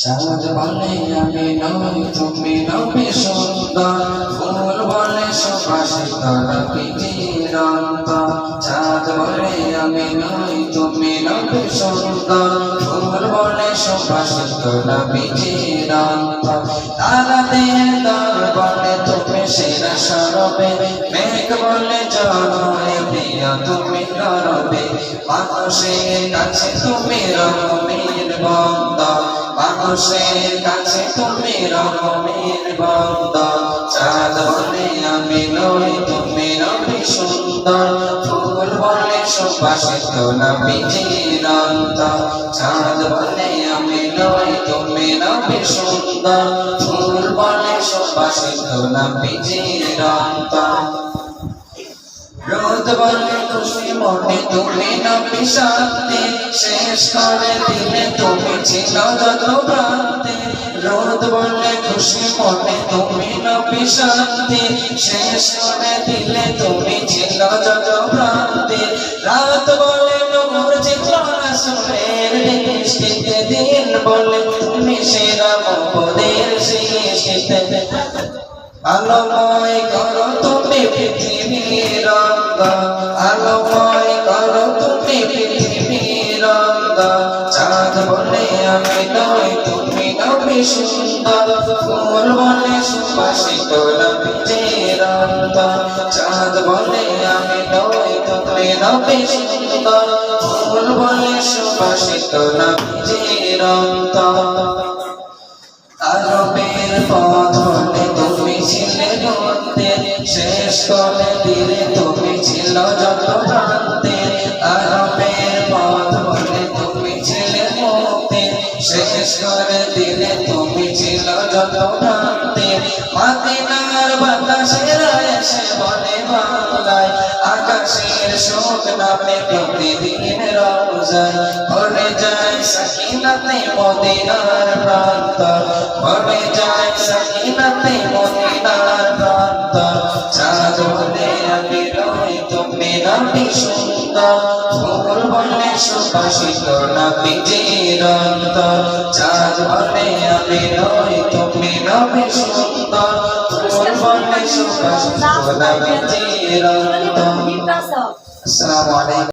চাঁদ বলে আমি নই তুমি নবী সুন্দর, ফুল বলে সুবাসিত নবী চিরন্তন। চাঁদ বলে আমি নই তুমি নবী সুন্দর, ফুল বলে সুবাসিত নবী চিরন্তন। তারাদের দল বলে তুমি সেরা সরবে, মেঘ বলে জয় প্রিয় তুমি করবে। মানুষের কাছে তুমি রকমের বন্ধন, মানুষের কাছে তুমি রকমের বন্ধন। চাঁদ বলে আমি নই তুমি নবী সুন্দর, ফুল বলে সুবাসিত নবী চিরন্তন। চাঁদ বলে আমি নই তুমি নবী সুন্দর, ফুল বলে সুবাসিত নবী চিরন্তন। রোদ বলে খুশি মনে তুমি নবী শান্তি, শেষ করে দিলে তুমি ছিল যত ভ্রান্তি। রোদ বলে খুশি মনে তুমি নবী শান্তি, শেষ করে দিলে তুমি ছিল যত ভ্রান্তি। রাত বলে নূর ছিল রাসূলের দৃষ্টিতে, দিন বলে তুমি সেরা মোদের সৃষ্টিতে। আলোময় করো তুমি পৃথিবীর রঙ্গ, আলোময় করো তুমি পৃথিবীর রঙ্গ। চাঁদ বলে আমি নই তুমি নবী সুন্দর, ফুল বলে সুবাসিত নবী চিরন্তন। চাঁদ বলে আমি নই তুমি নবী সুন্দর, ফুল বলে সুবাসিত নবী চিরন্তন। আরবের পথ হলে তুমি ছিলে গন্তে, শেষ করে দিলে তুমি ছিল যত ভ্রান্তে। আরবের পথ হলে তুমি ছিলে মুক্তি, শেষ করে দিলে তুমি ছিল যত ভ্রান্তে। মদিনার বাতাসেরা এসে বলে বাংলায়, আকাশের শোক নামে প্রতিদিন রওজায়। ভরে যায় সাকিনাতে মদিনার প্রান্তর, ভরে যায় সাকিনাতে মদিনার প্রান্তর। চাঁদ বলে আমি নই তুমি নবী সুন্দর, ফুল বলে সুবাসিত নবী চিরন্তন। চাঁদ বলে আমি নই তুমি নবী সুন্দর, ফুল বলে সুবাসিত নবী চিরন্তন। আসসালামু আলাইকুম।